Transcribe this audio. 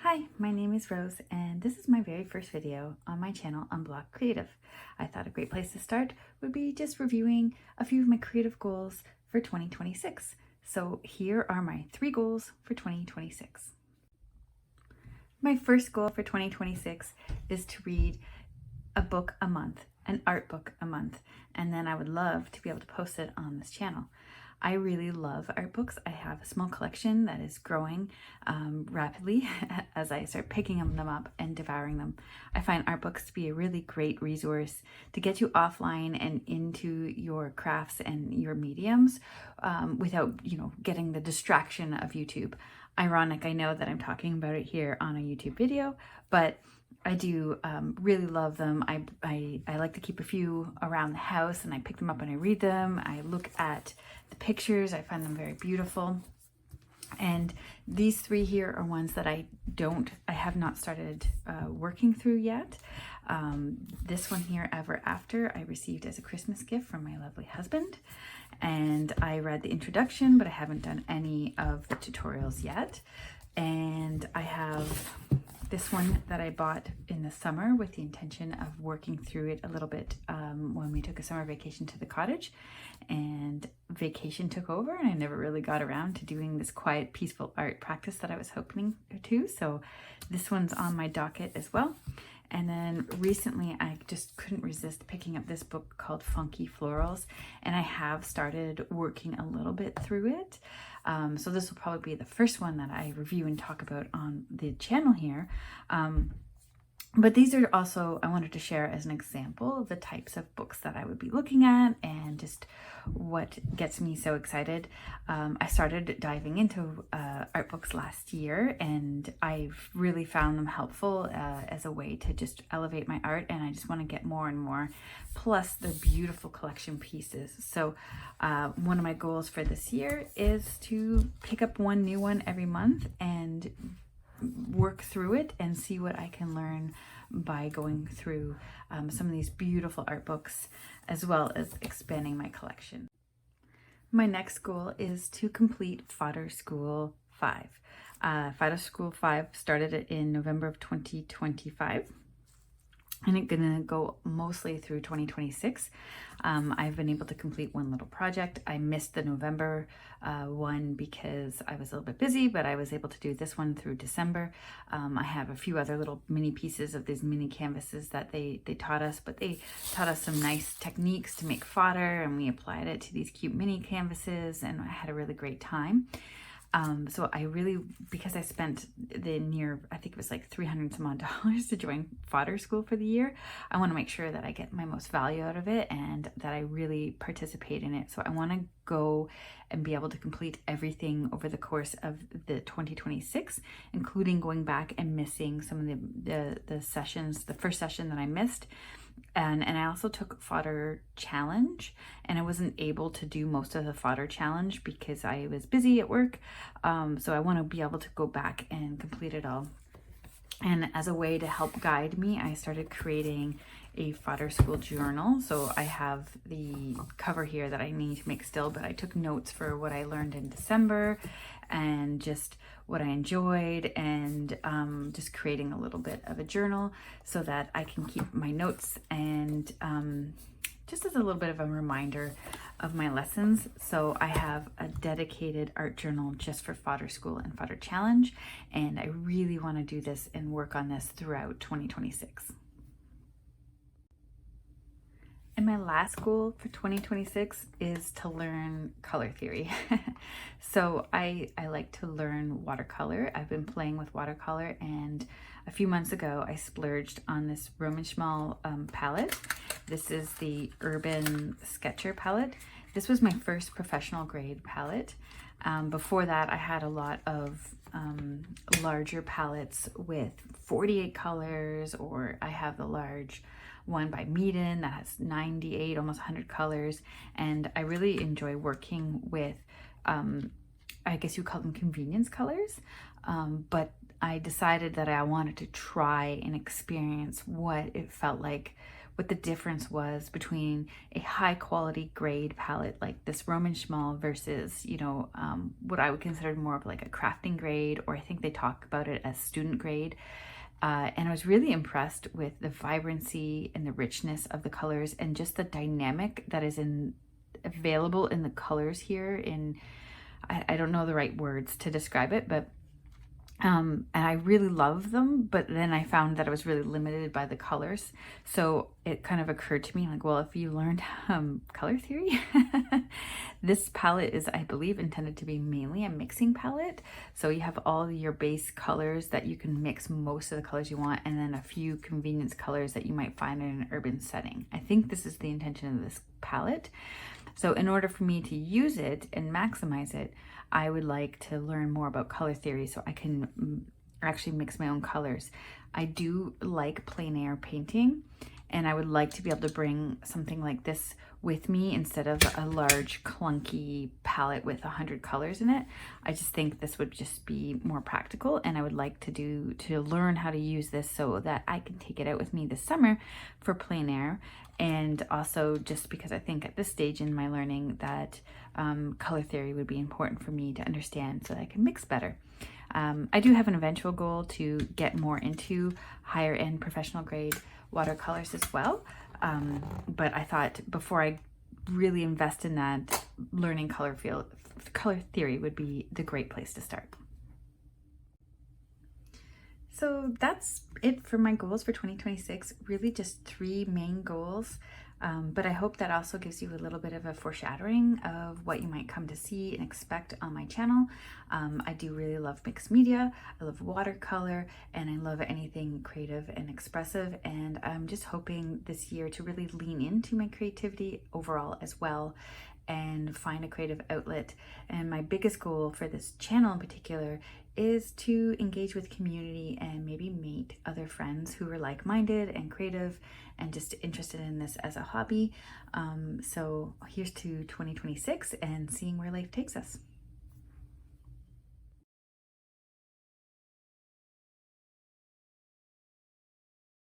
Hi, my name is Rose and this is my very first video on my channel Unblocked Creative. I thought a great place to start would be just reviewing a few of my creative goals for 2026. So here are my 3 goals for 2026. My first goal for 2026 is to read a book a month, an art book a month, and then I would love to be able to post it on this channel. I really love art books. I have a small collection that is growing rapidly as I start picking them up and devouring them. I find art books to be a really great resource to get you offline and into your crafts and your mediums without, getting the distraction of YouTube. Ironic, I know that I'm talking about it here on a YouTube video, but I do really love them. I like to keep a few around the house and I pick them up and I read them. I look at the pictures. I find them very beautiful. And these 3 here are ones that I have not started working through yet. This one here, Ever After, I received as a Christmas gift from my lovely husband. And I read the introduction, but I haven't done any of the tutorials yet. And I have this one that I bought in the summer with the intention of working through it a little bit when we took a summer vacation to the cottage, and vacation took over and I never really got around to doing this quiet, peaceful art practice that I was hoping to. So this one's on my docket as well. And then recently I just couldn't resist picking up this book called Funky Florals, and I have started working a little bit through it. So this will probably be the first one that I review and talk about on the channel here. But these are also, I wanted to share as an example of the types of books that I would be looking at and just what gets me so excited. I started diving into art books last year and I've really found them helpful as a way to just elevate my art, and I just want to get more and more. Plus they're beautiful collection pieces. So one of my goals for this year is to pick up one new one every month and work through it and see what I can learn by going through some of these beautiful art books, as well as expanding my collection. My next goal is to complete Fodder School 5. Fodder School 5 started in November of 2025. And it's gonna go mostly through 2026. I've been able to complete one little project. I missed the November one because I was a little bit busy, but I was able to do this one through December. I have a few other little mini pieces of these mini canvases that they taught us, but they taught us some nice techniques to make fodder, and we applied it to these cute mini canvases, and I had a really great time. So I really, because I spent I think it was like $300 some odd to join Fodder School for the year, I want to make sure that I get my most value out of it and that I really participate in it. So I want to go and be able to complete everything over the course of the 2026, including going back and missing some of the sessions, the first session that I missed. And I also took Fodder Challenge, and I wasn't able to do most of the Fodder Challenge because I was busy at work. So I want to be able to go back and complete it all. And as a way to help guide me, I started creating a Fodder School journal. So I have the cover here that I need to make still, but I took notes for what I learned in December and just what I enjoyed, and just creating a little bit of a journal so that I can keep my notes and just as a little bit of a reminder of my lessons. So I have a dedicated art journal just for Fodder School and Fodder Challenge, and I really want to do this and work on this throughout 2026. And my last goal for 2026 is to learn color theory. So I like to learn watercolor. I've been playing with watercolor, and a few months ago I splurged on this Roman Schmal palette. This is the Urban Sketcher palette. This was my first professional grade palette. Before that I had a lot of larger palettes with 48 colors, or I have the large one by Meeden that has 98, almost 100 colors. And I really enjoy working with, I guess you call them convenience colors. But I decided that I wanted to try and experience what it felt like what the difference was between a high quality grade palette like this Roman Schmal versus, what I would consider more of like a crafting grade, or I think they talk about it as student grade. And I was really impressed with the vibrancy and the richness of the colors and just the dynamic that is available in the colors here. I don't know the right words to describe it, but and I really love them, but then I found that I was really limited by the colors. So it kind of occurred to me like, well, if you learned color theory, this palette is, I believe, intended to be mainly a mixing palette. So you have all your base colors that you can mix most of the colors you want, and then a few convenience colors that you might find in an urban setting. I think this is the intention of this palette. So in order for me to use it and maximize it, I would like to learn more about color theory so I can actually mix my own colors. I do like plein air painting, and I would like to be able to bring something like this with me instead of a large clunky palette with 100 colors in it. I just think this would just be more practical, and I would like to learn how to use this so that I can take it out with me this summer for plein air. And also just because I think at this stage in my learning that color theory would be important for me to understand so that I can mix better. I do have an eventual goal to get more into higher end professional grade watercolors as well. But I thought before I really invest in that, learning color theory would be the great place to start. So that's it for my goals for 2026, really just 3 main goals. But I hope that also gives you a little bit of a foreshadowing of what you might come to see and expect on my channel. I do really love mixed media, I love watercolor, and I love anything creative and expressive. And I'm just hoping this year to really lean into my creativity overall as well and find a creative outlet. And my biggest goal for this channel in particular is to engage with community and maybe meet other friends who are like-minded and creative and just interested in this as a hobby. So here's to 2026 and seeing where life takes us.